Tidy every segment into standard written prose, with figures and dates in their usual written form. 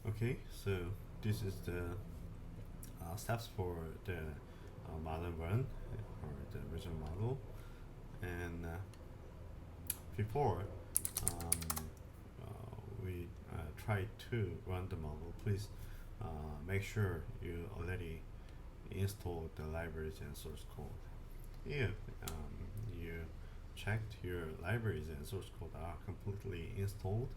Okay, so this is the steps for the model one or the original model. And before we try to run the model, please make sure you already installed the libraries and source code. If you checked your libraries and source code are completely installed,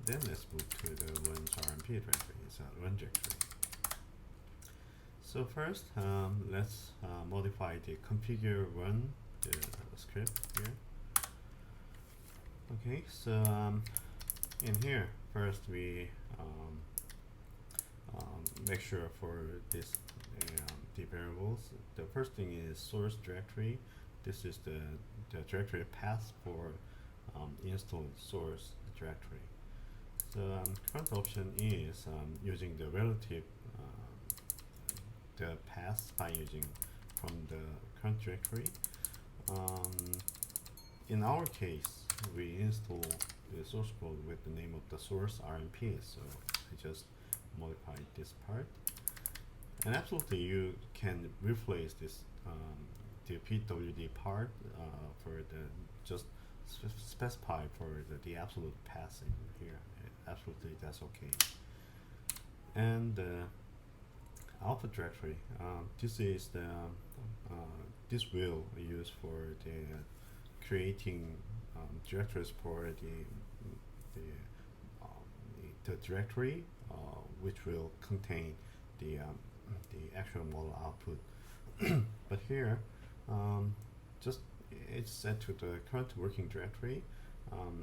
then let's move to the runs RMP directory. It's a run directory. So first, let's modify the configure run the script here. Okay, so in here, first we make sure for this the variables. The first thing is source directory. This is the directory path for installed source directory. So current option is using the relative the path by using from the current directory. In our case, we install the source code with the name of the source RMP, so I just modified this part. And absolutely, you can replace this the PWD part for the just specify for the absolute passing here. Absolutely, that's okay. And output directory. This is the this will be used for the creating directories for the directory which will contain the actual model output. But here, just it's set to the current working directory.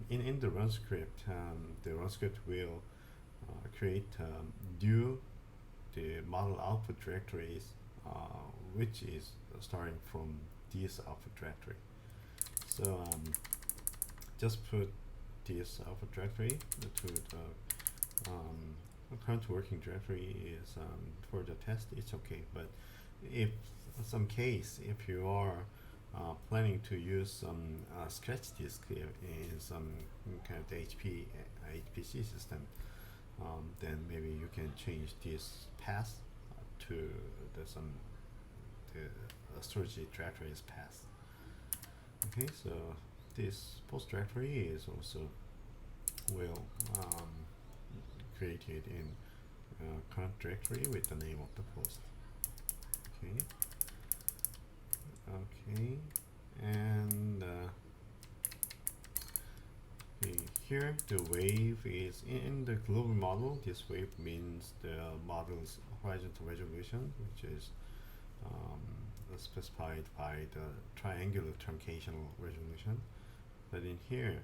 In the run script, the run script will create new the model output directories, which is starting from this output directory. So just put this output directory to the current working directory is for the test. It's okay, but if some case if you are planning to use some scratch disk in some kind of HPC system, then maybe you can change this path to the storage directory's path. Okay, so this post directory is also will created in current directory with the name of the post. Okay. Okay, and here the wave is in the global model. This wave means the model's horizontal resolution, which is specified by the triangular truncational resolution. But in here,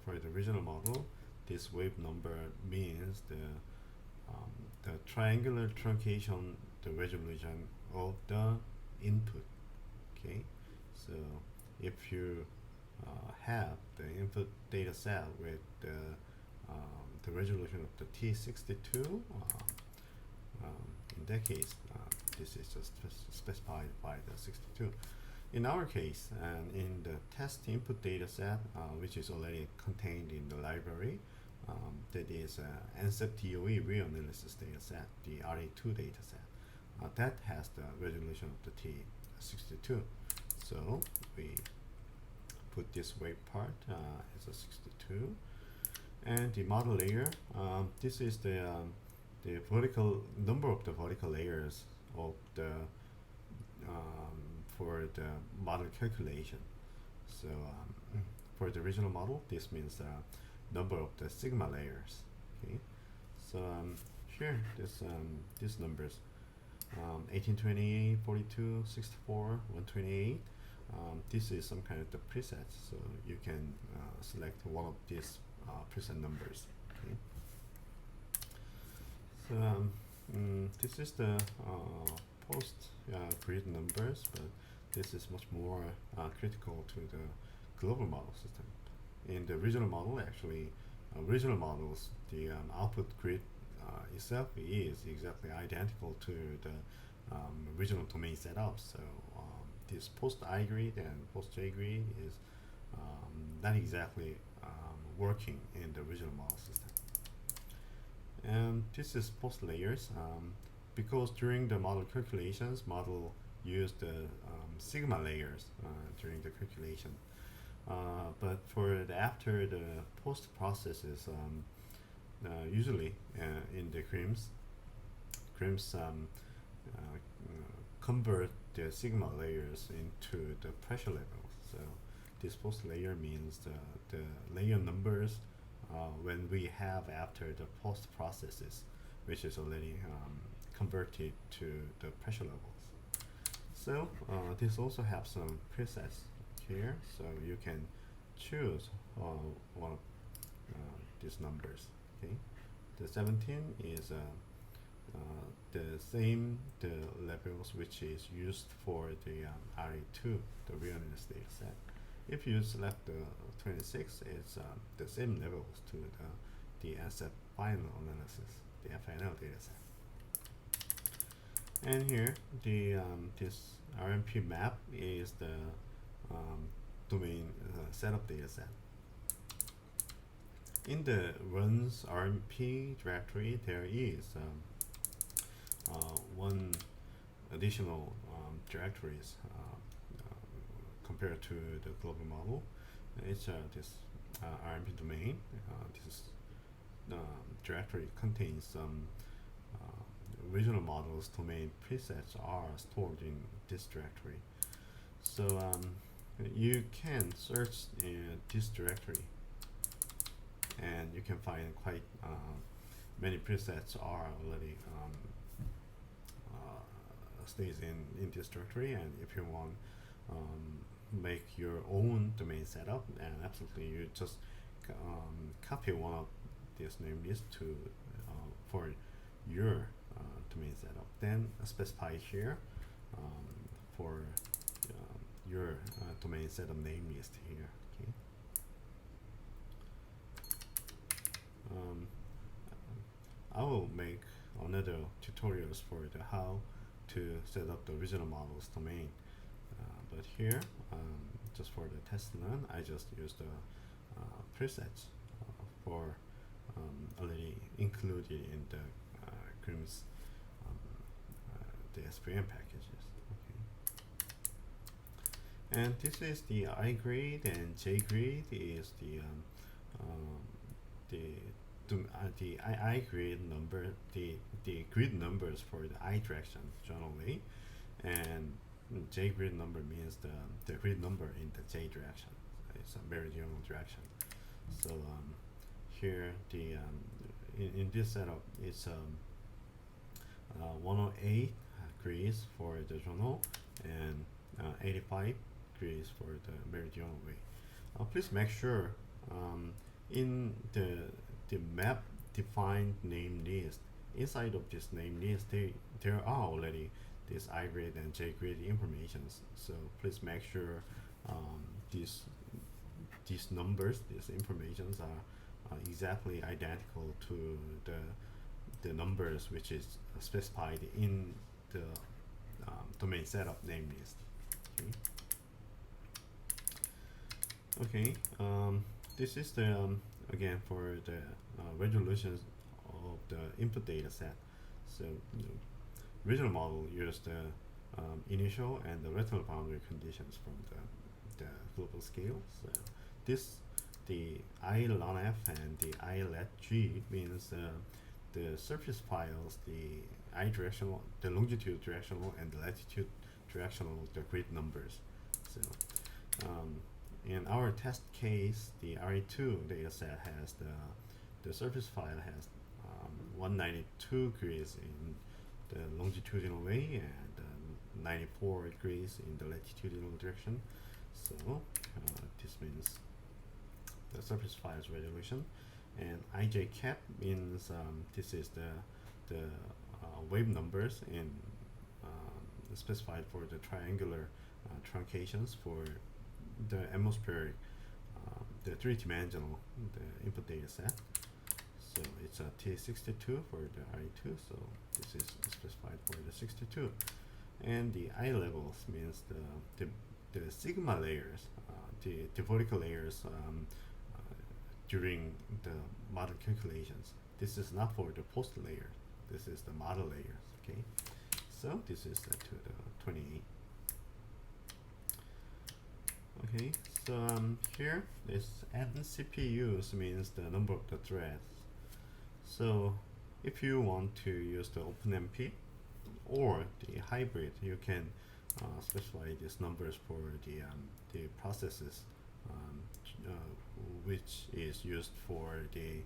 for the original model, this wave number means the triangular truncation, the resolution of the input. Okay, so if you have the input data set with the resolution of the T62, in that case, this is just specified by the 62. In our case, and in the test input data set, which is already contained in the library, that is ANSEP DOE reanalysis data set, the RA2 data set. That has the resolution of the T62. So we put this wave part as a 62. And the model layer, this is the vertical number of the vertical layers of the for the model calculation. So for the original model, this means the number of the sigma layers. Okay, so here these numbers 1828, 42, 64, 128. This is some kind of the presets, so you can select one of these preset numbers. Okay. So this is the post grid numbers, but this is much more critical to the global model system. In the regional model, actually, regional models, the output grid itself is exactly identical to the regional domain setup. So this post I grid and post J grid is not exactly working in the regional model system. And this is post layers because during the model calculations, model used the sigma layers during the calculation. But for the after the post processes, usually in the CRIMS convert the sigma layers into the pressure levels. So this post layer means the layer numbers when we have after the post processes, which is already converted to the pressure levels. So this also have some presets here, so you can choose one of these numbers. Okay, the 17 is the same the levels which is used for the RA2, the realness data set. If you select the 26, it's the same levels to the asset final analysis, the FNL data set. And here, the this RMP map is the domain setup data set. In the runs RMP directory, there is one additional directories compared to the global model. It's this RMP domain. This directory contains some regional models domain presets are stored in this directory. So you can search in this directory, and you can find quite many presets are already stays in this directory. And if you want make your own domain setup, and absolutely you just copy one of this name list to for your domain setup, then specify here for your domain setup name list here. Okay. I will make another tutorials for the how to set up the original models domain. But here, just for the test run, I just used the presets for already included in the CRIMS the SVM packages. Okay. And this is the I grid, and J grid is the I grid number, the grid numbers for the I direction generally, and J grid number means the grid number in the J direction. It's a meridional direction. So here the in this setup it's 108 grids for the journal and 85 grids for the meridional way. Please make sure in the map defined name list, inside of this name list there are already this I grid and J grid informations. So please make sure these numbers, these informations are exactly identical to the numbers which is specified in the domain setup name list. Okay. This is the again for the resolutions of the input data set. So the original model used the initial and the retinal boundary conditions from the global scale. So this the I ln f and the I let g means the surface files, the I directional, the longitude directional, and the latitude directional, the grid numbers. So in our test case, the RA2 dataset has the surface file has 192 degrees in the longitudinal way and 94 degrees in the latitudinal direction. So this means the surface file's resolution. And IJ cap means this is the wave numbers in specified for the triangular truncations for the atmospheric, the three-dimensional the input data set. So it's a T62 for the RA2, so this is specified for the 62. And the I levels means the sigma layers, the vertical layers during the model calculations. this is not for the post layer. This is the model layer. Okay, so this is set to the 28. Okay, so here this n CPUs means the number of the threads. So if you want to use the OpenMP or the hybrid, you can specify these numbers for the processes which is used for the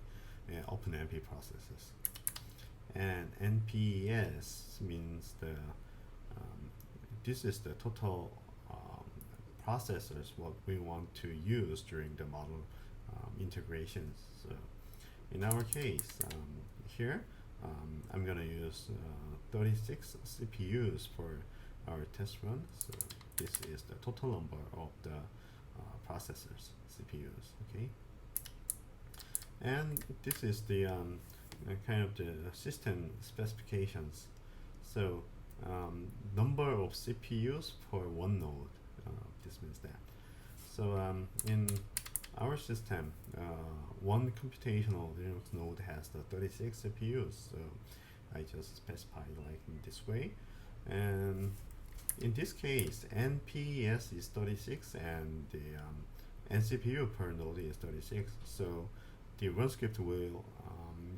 OpenMP processes. And NPS means this is the total processors what we want to use during the model integrations. So in our case, here I'm gonna use 36 CPUs for our test run. So this is the total number of the processors, CPUs. Okay, and this is the kind of the system specifications. So number of CPUs for one node. This means that. So in our system, one computational Linux node has the 36 CPUs. So I just specify like in this way, and in this case, NPS is 36 and the NCPU per node is 36. So the run script will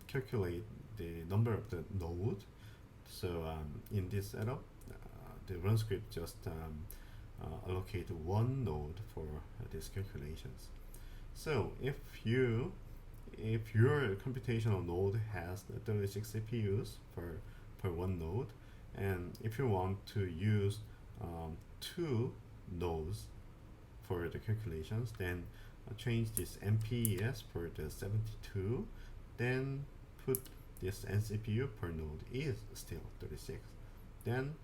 calculate the number of the node. So in this setup, the run script just allocate one node for these calculations. So if your computational node has 36 CPUs per one node, and if you want to use two nodes for the calculations, then change this NPS for the 72, then put this NCPU per node is still 36. Then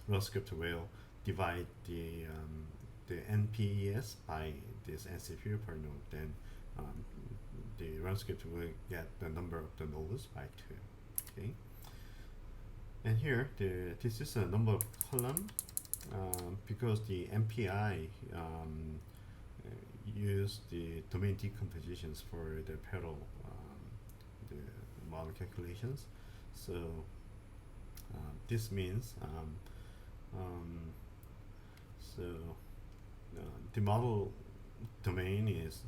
run script will divide the NPS by this NCPU per node. Then the run script will get the number of the nodes by 2. Okay. And here, this is a number of column because the MPI use the domain decompositions for the parallel the model calculations. So this means the model domain is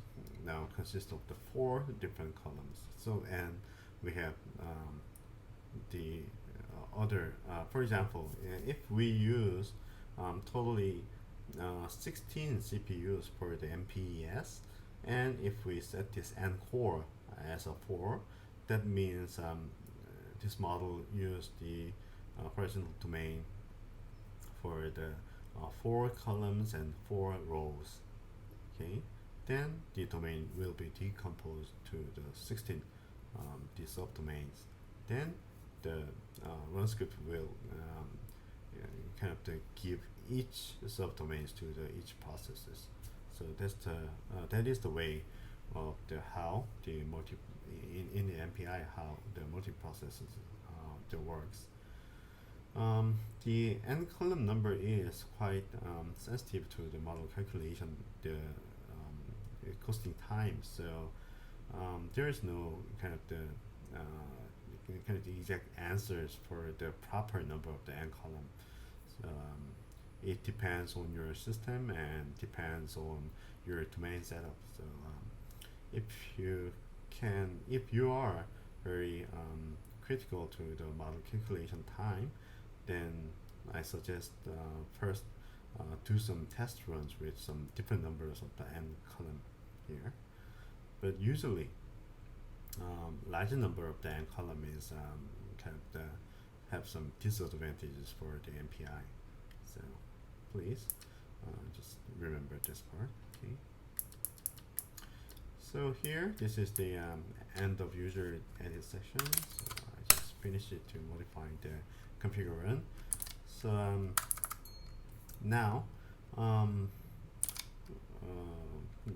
now consists of the 4 different columns. So and we have the other, for example, if we use totally 16 CPUs for the MPES, and if we set this N core as a 4, that means this model used the horizontal domain for the 4 columns and 4 rows. Okay, then the domain will be decomposed to the 16 the subdomains. Then the run script will kind of give each subdomains to the each processes. So that's that is the way of the how the in the MPI how the multiprocesses works. The n column number is quite sensitive to the model calculation, the costing time. So there is no kind of the exact answers for the proper number of the n column. So, it depends on your system and depends on your domain setup. So if you are very critical to the model calculation time, then I suggest first do some test runs with some different numbers of the n column here. But usually larger number of the n column is kind of have some disadvantages for the MPI. So please just remember this part. Okay. So here, this is the end of user edit section. So I just finished it to modify the configure run. So now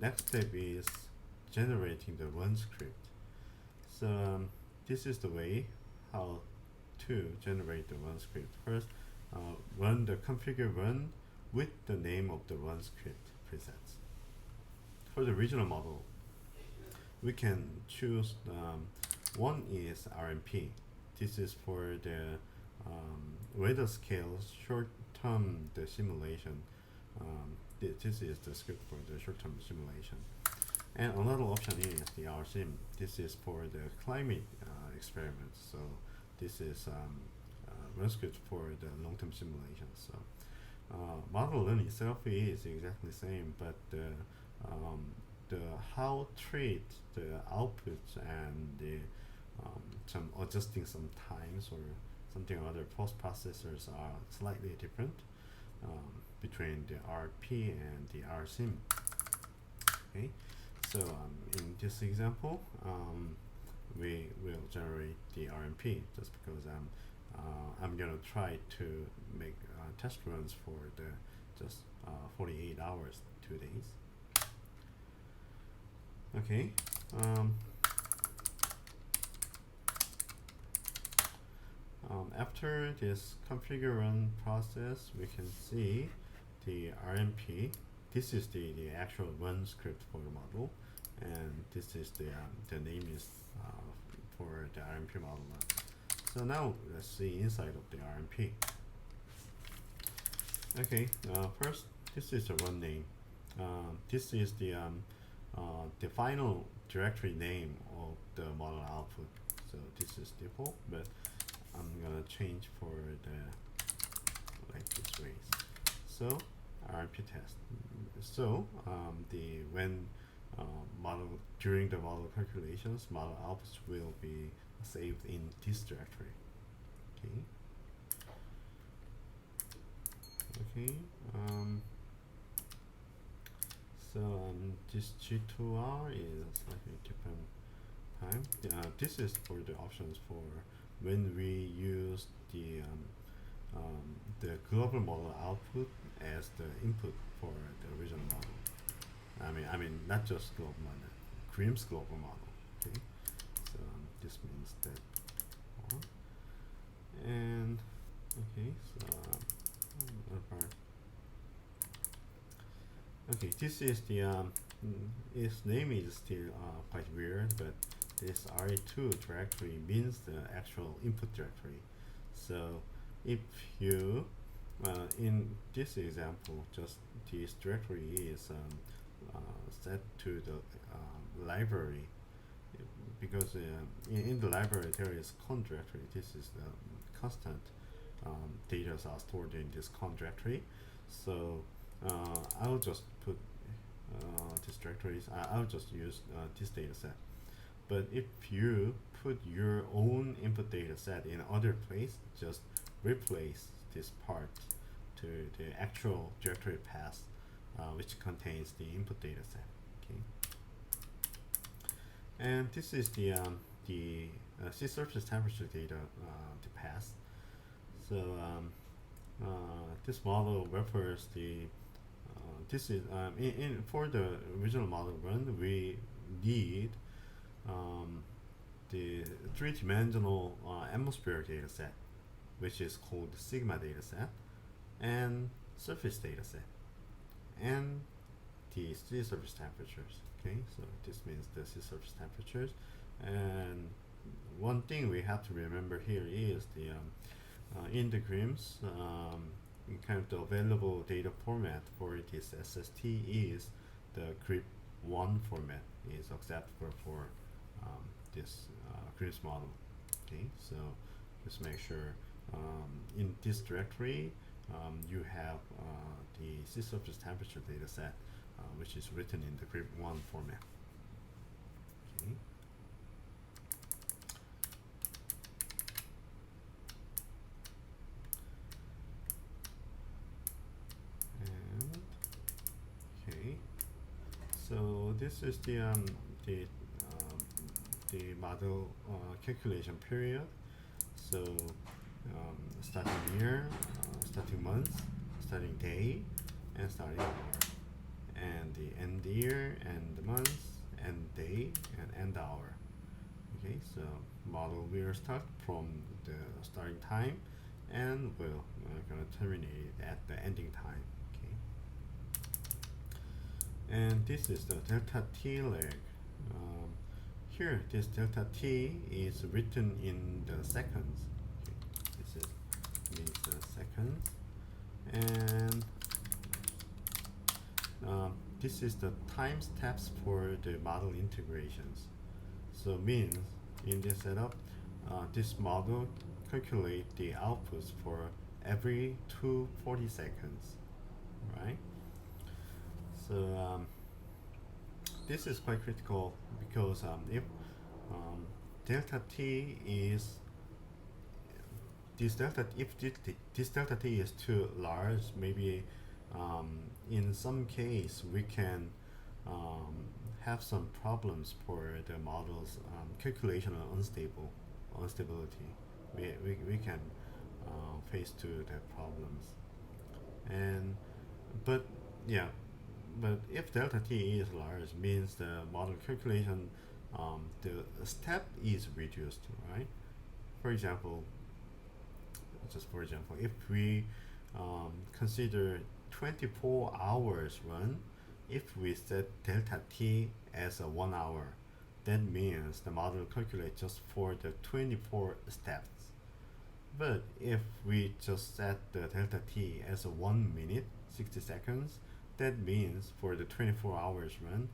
next step is generating the run script. So this is the way how to generate the run script. First, run the configure run with the name of the run script presets. For the regional model, we can choose one is RMP. This is for the weather scale short-term the simulation. This is the script for the short-term simulation. And another option is the RSIM. This is for the climate experiments. So this is one script for the long-term simulation. So model learning itself is exactly the same, but the how treat the outputs and the some adjusting some times or something or other post processors are slightly different between the RP and the RSIM. Okay, so in this example, we will generate the RMP just because I'm gonna try to make test runs for the just 48 hours, 2 days. Okay. After this configure run process, we can see the RMP. This is the actual run script for the model, and this is the name is for the RMP model. So now let's see inside of the RMP. Okay, first this is the run name. This is the final directory name of the model output. So this is default, but I'm gonna change for the like this way. So RMP test. So the when model during the model calculations, model outputs will be saved in this directory. Okay. Okay. So this G2R is slightly different time. This is for the options for when we use the global model output as the input for the original model. I mean not just global model, Grimm's global model. Okay, so this means that and okay, so okay, this is the its name is still quite weird, but this RE2 directory means the actual input directory. So if you in this example, just this directory is set to the library, because in the library there is con directory. This is the constant data are stored in this con directory. So I'll just put these directories. I'll just use this data set. But if you put your own input data set in other place, just replace this part to the actual directory path, which contains the input data set. Okay. And this is the sea surface temperature data, the path. So this model refers the this is in for the original model run, we need the three-dimensional atmosphere data set, which is called the sigma data set, and surface data set, and the sea surface temperatures. Okay, so this means the sea surface temperatures. And one thing we have to remember here is the in the Grimm's kind of the available data format for this SST is the GRIP1 format is acceptable for this Grimm's model. Okay, so just make sure in this directory you have the sea surface temperature data set, which is written in the GRIP1 format. Okay. So this is the model calculation period. So starting year, starting month, starting day, and starting hour, and the end year, and the month, end day, and end hour. Okay, so model will start from the starting time, and we're gonna terminate it at the ending time. And this is the delta T lag. here this delta t is written in the seconds. Okay. This is means the seconds, and this is the time steps for the model integrations. So means in this setup, this model calculate the outputs for every 240 seconds, right? So this is quite critical because if delta t is this delta t is too large, maybe in some case we can have some problems for the model's calculation of instability. We can face to the problems. And but yeah, but if delta t is large, means the model calculation, the step is reduced, right? For example, if we consider 24 hours run, if we set delta t as a 1 hour, that means the model calculates just for the 24 steps. But if we just set the delta t as a 1 minute 60 seconds, that means for the 24 hours run,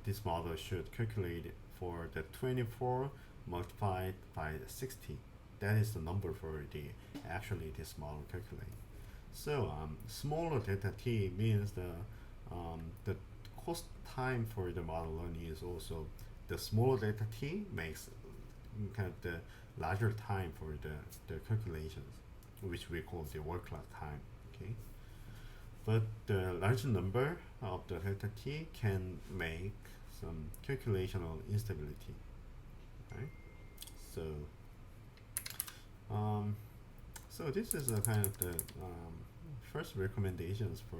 this model should calculate it for the 24 multiplied by 60. That is the number for the actually this model calculate. So smaller delta t means the cost time for the model learning is also the smaller delta t makes kind of the larger time for the calculations, which we call the work clock time. Okay, but the larger number of the delta t can make some calculational instability, right? So so this is a kind of the first recommendations for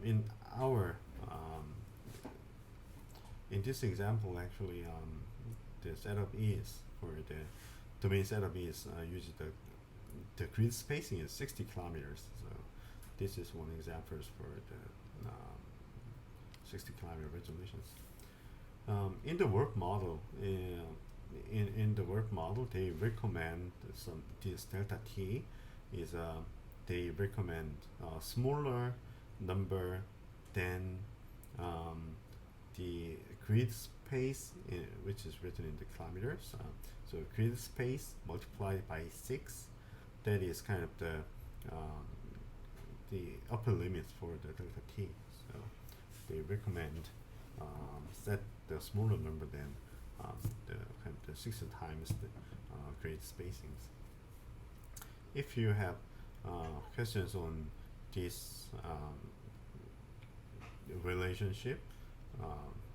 in our in this example. Actually, the setup is for the domain setup is uses the grid spacing is 60 kilometers. So this is one example for the 60 kilometer resolutions. In the work model, in the work model, they recommend some this delta t is they recommend smaller number than the grid space, which is written in the kilometers. So grid space multiplied by 6, that is kind of the upper limit for the delta t. So they recommend set the smaller number than the kind of the 60 times the grid spacings. If you have questions on this relationship,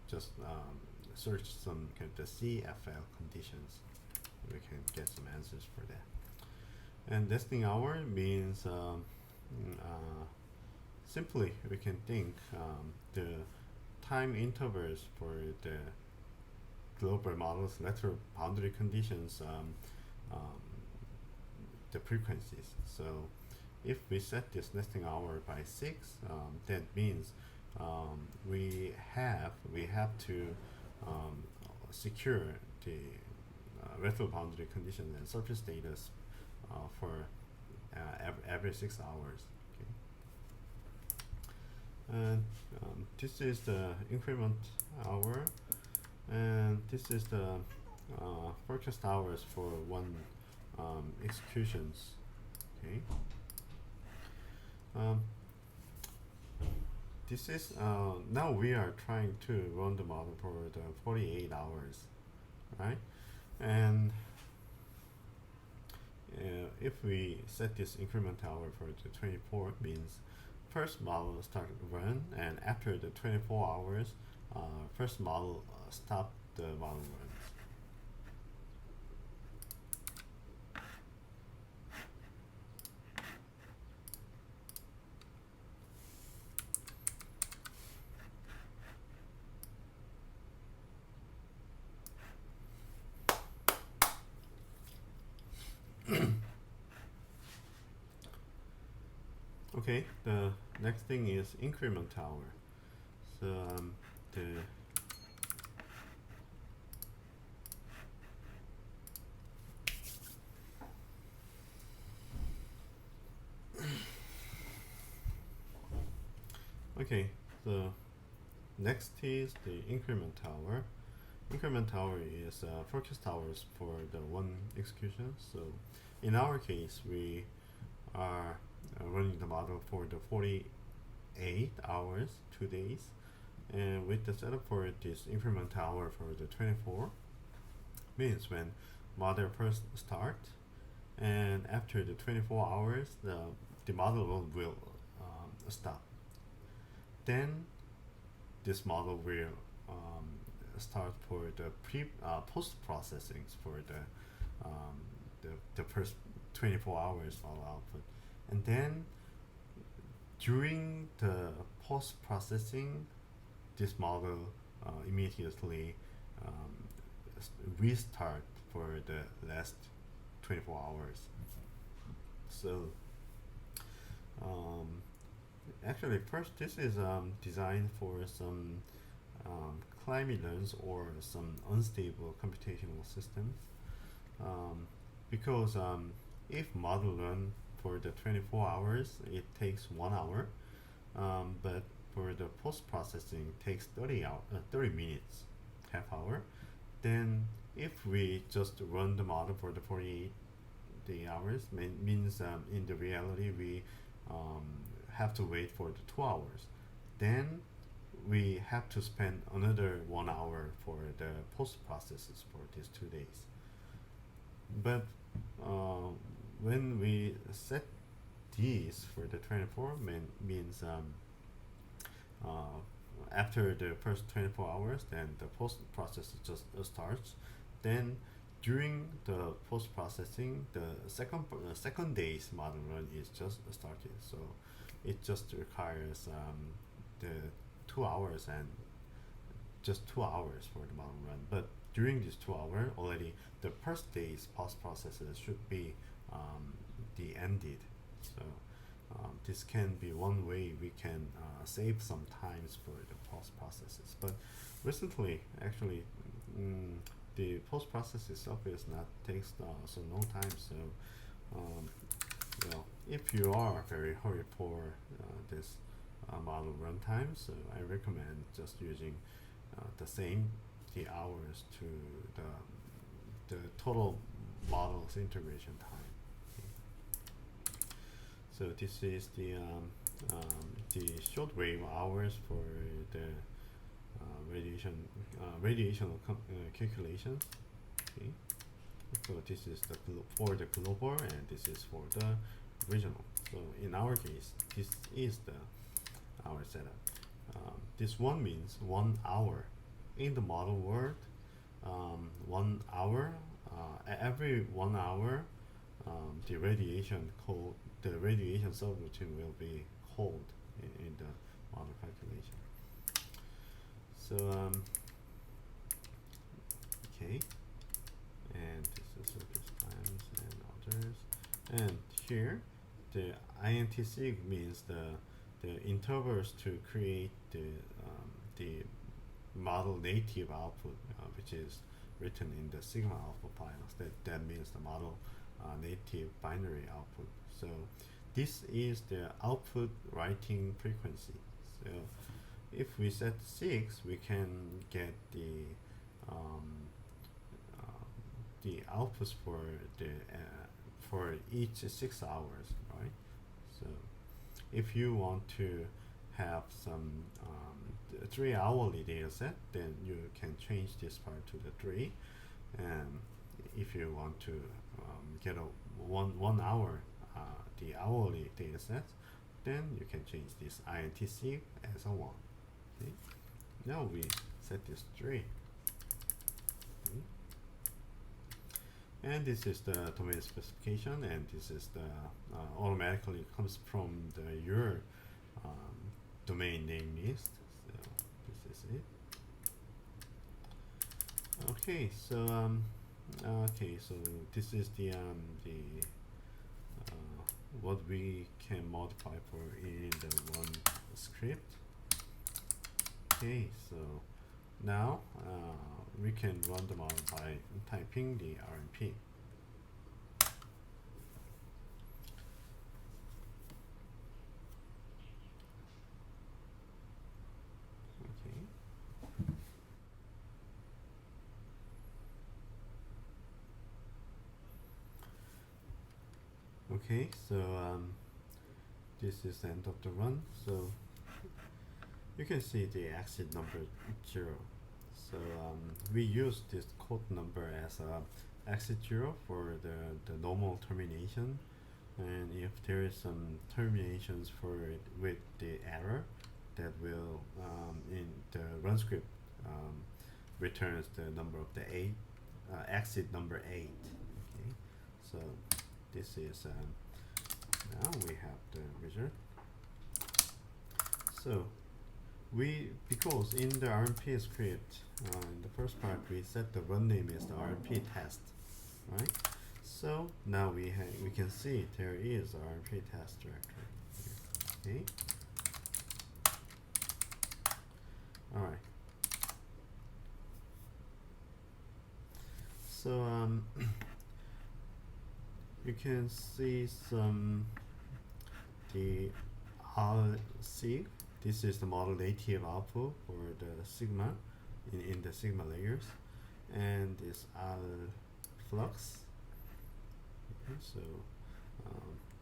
just search some kind of the CFL conditions. We can get some answers for that. And nesting hour means simply we can think the time intervals for the global models lateral boundary conditions, the frequencies. So if we set this nesting hour by 6, that means we have to secure the lateral boundary conditions and surface status for every 6 hours. Okay. And this is the increment hour, and this is the forecast hours for one executions. Okay. This is now we are trying to run the model for the 48 hours, right? And if we set this increment hour for the 24, means first model start run, and after the 24 hours, first model stop the model runs. Okay, the next thing is increment hour. So the Okay, so next is the increment tower. Increment tower is forecast towers for the one execution. So in our case, we are running the model for the 48 hours, 2 days, and with the setup for this increment tower for the 24 means when model first start, and after the 24 hours, the model will stop. Then this model will start for the post processing for the first 24 hours model output, and then during the post processing, this model immediately restart for the last 24 hours. So actually, first, this is designed for some climate learns or some unstable computational systems, because if model run for the 24 hours, it takes 1 hour, but for the post processing takes 30 minutes, half hour. Then if we just run the model for the 48 hours, means in the reality we have to wait for the 2 hours. Then we have to spend another 1 hour for the post processes for these 2 days. But when we set these for the 24 means after the first 24 hours, then the post process just starts. Then during the post processing, the second day's model run is just started. So it just requires the 2 hours and just 2 hours for the model run. But during this 2 hours, already the first day's post processes should be the ended. So this can be one way we can save some times for the post processes. But recently, actually, the post process itself is not takes so long time. So well, if you are very hurried for this model runtime, so I recommend just using the same the hours to the total model's integration time. So this is the shortwave hours for the radiation calculations. Okay. So this is for the global, and this is for the regional. So in our case, this is our setup. This one means 1 hour in the model world. 1 hour. Every 1 hour, the radiation subroutine will be called in the model calculation. So okay, and this is surface times and others. And here, the INTC means the intervals to create the model native output, which is written in the sigma alpha files. That means the model native binary output. So this is the output writing frequency. So if we set 6, we can get the outputs for each 6 hours, right? So if you want to have some 3 hourly data set, then you can change this part to the 3. And if you want to get a 1 hour the hourly data set, then you can change this INTC as a 1. Okay. Now we set this 3. Okay. And this is the domain specification, and this is the automatically comes from your domain name list. So this is it. Okay, so so this is the what we can modify for in the one script. Okay, so now we can run the model by typing the RMP. Okay, so this is the end of the run. So you can see the exit number 0. So we use this code number as a exit 0 for the normal termination, and if there is some terminations for it with the error, that will in the run script returns the number of the 8 exit number 8. Okay, so this is now we have the result. So because in the RMP script, in the first part we set the run name as the RMP test, right? So now we can see there is a RMP test directory here. Okay. All right. So you can see some the RC. This is the model native output for the Sigma in the Sigma layers, and this flux. Okay, so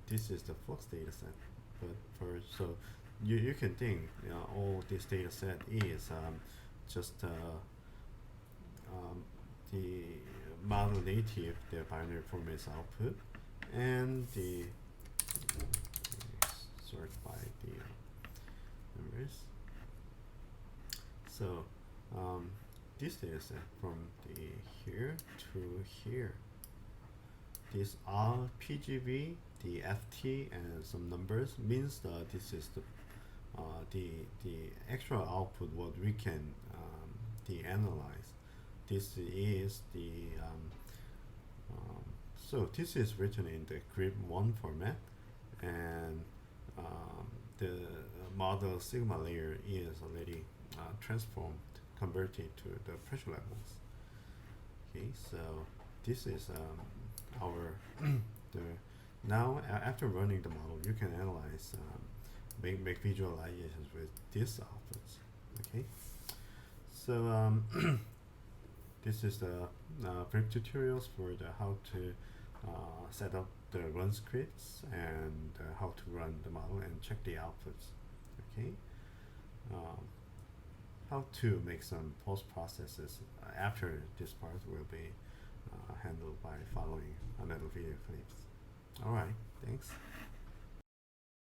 this is the flux data set. But so you can think all this data set is just the model native, the binary format output, and the sort by the numbers. So this data set from the here to here, this RPGB, the FT, and some numbers means that this is the actual output what we can de-analyze. This is the so this is written in the grip1 format, and the model Sigma layer is already transformed, converted to the pressure levels. Okay, so this is our now after running the model, you can analyze, make visualizations with these outputs. Okay, so this is the brief tutorials for the how to set up the run scripts and how to run the model and check the outputs. Okay, how to make some post processes after this part will be handled by following another video clips. All right, thanks.